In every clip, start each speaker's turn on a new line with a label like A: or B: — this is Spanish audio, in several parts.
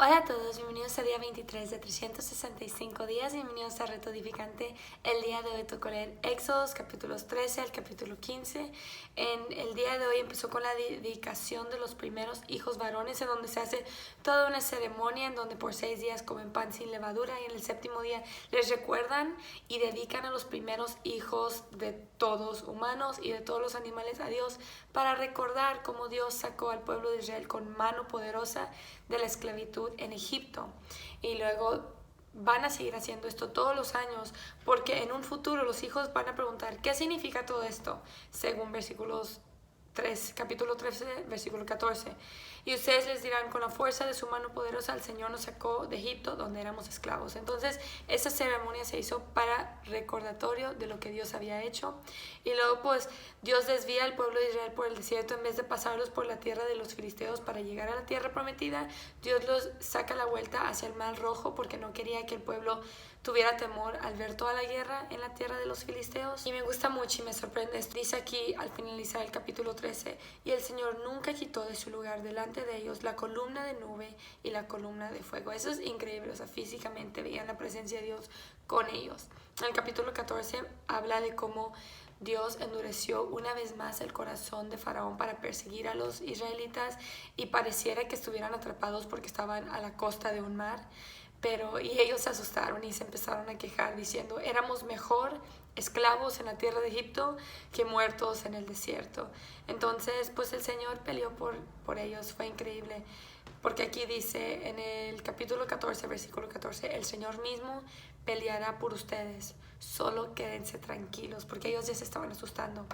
A: Hola a todos, bienvenidos al día 23 de 365 días, bienvenidos a Reto Edificante. El día de hoy tocó leer Éxodos, capítulos 13 al capítulo 15. En el día de hoy empezó con la dedicación de los primeros hijos varones, en donde se hace toda una ceremonia, en donde por 6 días comen pan sin levadura, y en el séptimo día les recuerdan y dedican a los primeros hijos de todos humanos y de todos los animales a Dios, para recordar cómo Dios sacó al pueblo de Israel con mano poderosa de la esclavitud en Egipto. Y luego van a seguir haciendo esto todos los años, porque en un futuro los hijos van a preguntar ¿qué significa todo esto? Según capítulo 13, versículo 14. Y ustedes les dirán: con la fuerza de su mano poderosa el Señor nos sacó de Egipto, donde éramos esclavos. Entonces esa ceremonia se hizo para recordatorio de lo que Dios había hecho. Y luego pues Dios desvía al pueblo de Israel por el desierto. En vez de pasarlos por la tierra de los filisteos para llegar a la tierra prometida, Dios los saca la vuelta hacia el Mar Rojo, porque no quería que el pueblo tuviera temor al ver toda la guerra en la tierra de los filisteos. Y me gusta mucho y me sorprende esto. Dice aquí al finalizar el capítulo 13: y el Señor nunca quitó de su lugar delante de ellos la columna de nube y la columna de fuego. Eso es increíble, o sea, físicamente veían la presencia de Dios con ellos. En el capítulo 14 habla de cómo Dios endureció una vez más el corazón de Faraón para perseguir a los israelitas, y pareciera que estuvieran atrapados porque estaban a la costa de un mar. Y ellos se asustaron y se empezaron a quejar diciendo: éramos mejor esclavos en la tierra de Egipto que muertos en el desierto. Entonces pues el Señor peleó por ellos. Fue increíble, porque aquí dice en el capítulo 14, versículo 14: el Señor mismo peleará por ustedes, solo quédense tranquilos, porque ellos ya se estaban asustando.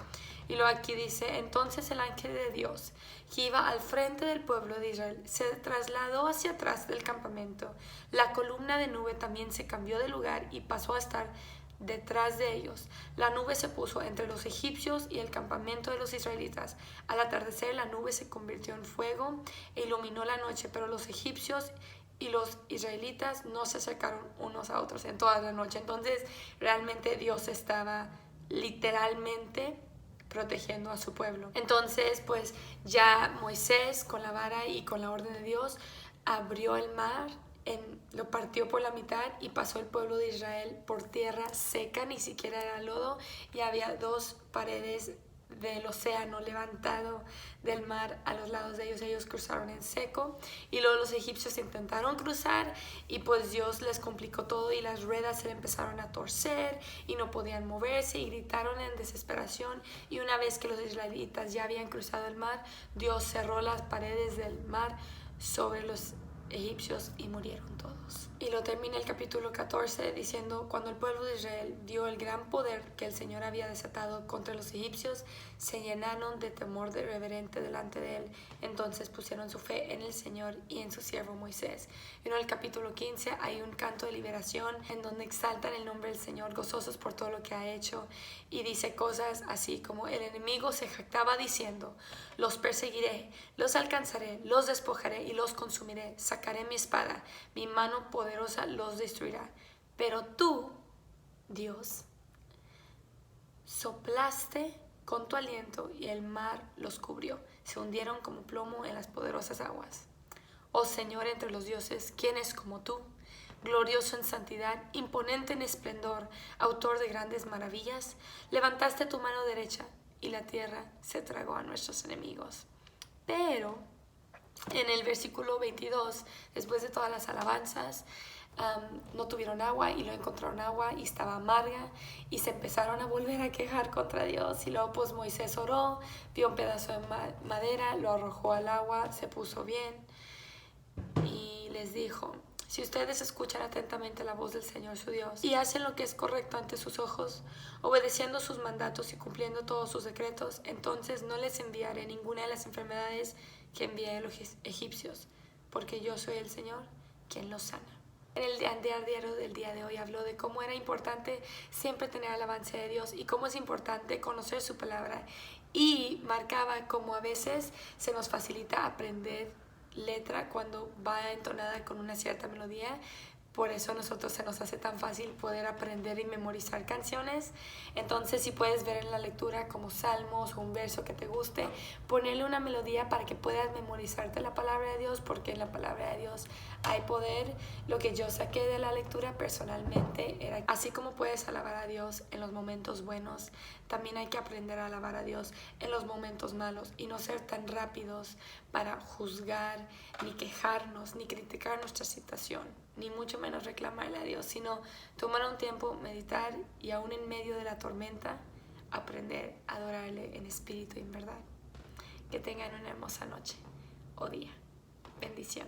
A: Y luego aquí dice: entonces el ángel de Dios, que iba al frente del pueblo de Israel, se trasladó hacia atrás del campamento. La columna de nube también se cambió de lugar y pasó a estar detrás de ellos. La nube se puso entre los egipcios y el campamento de los israelitas. Al atardecer la nube se convirtió en fuego e iluminó la noche, pero los egipcios y los israelitas no se acercaron unos a otros en toda la noche. Entonces realmente Dios estaba literalmente protegiendo a su pueblo. Entonces pues ya Moisés, con la vara y con la orden de Dios, abrió el mar, lo partió por la mitad, y pasó el pueblo de Israel por tierra seca, ni siquiera era lodo, y había dos paredes del océano levantado del mar a los lados de ellos. Ellos cruzaron en seco, y luego los egipcios intentaron cruzar, y pues Dios les complicó todo, y las ruedas se le empezaron a torcer y no podían moverse, y gritaron en desesperación. Y una vez que los israelitas ya habían cruzado el mar, Dios cerró las paredes del mar sobre los egipcios y murieron todos. Y lo termina el capítulo 14 diciendo: cuando el pueblo de Israel vio el gran poder que el Señor había desatado contra los egipcios, se llenaron de temor reverente delante de él. Entonces pusieron su fe en el Señor y en su siervo Moisés. Y en el capítulo 15 hay un canto de liberación, en donde exaltan el nombre del Señor, gozosos por todo lo que ha hecho. Y dice cosas así como: el enemigo se jactaba diciendo: los perseguiré, los alcanzaré, los despojaré y los consumiré. Sacaré mi espada, mi mano poderosa los destruirá. Pero tú, Dios, soplaste con tu aliento y el mar los cubrió. Se hundieron como plomo en las poderosas aguas. Oh Señor entre los dioses, ¿quién es como tú? Glorioso en santidad, imponente en esplendor, autor de grandes maravillas. Levantaste tu mano derecha y la tierra se tragó a nuestros enemigos. Pero en el versículo 22, después de todas las alabanzas, no tuvieron agua, y luego encontraron agua y estaba amarga, y se empezaron a volver a quejar contra Dios. Y luego pues Moisés oró, vio un pedazo de madera, lo arrojó al agua, se puso bien y les dijo: si ustedes escuchan atentamente la voz del Señor su Dios y hacen lo que es correcto ante sus ojos, obedeciendo sus mandatos y cumpliendo todos sus decretos, entonces no les enviaré ninguna de las enfermedades que envié a los egipcios, porque yo soy el Señor quien los sana. En el diario del día de hoy habló de cómo era importante siempre tener alabanza de Dios y cómo es importante conocer su palabra, y marcaba cómo a veces se nos facilita aprender letra cuando va entonada con una cierta melodía, Por eso a nosotros se nos hace tan fácil poder aprender y memorizar canciones. Entonces, si puedes ver en la lectura como salmos o un verso que te guste, ponerle una melodía para que puedas memorizarte la palabra de Dios, porque en la palabra de Dios hay poder. Lo que yo saqué de la lectura personalmente era, así como puedes alabar a Dios en los momentos buenos, también hay que aprender a alabar a Dios en los momentos malos y no ser tan rápidos para juzgar, ni quejarnos, ni criticar nuestra situación, ni mucho menos reclamarle a Dios, sino tomar un tiempo, meditar y aún en medio de la tormenta, aprender a adorarle en espíritu y en verdad. Que tengan una hermosa noche o día. Bendición.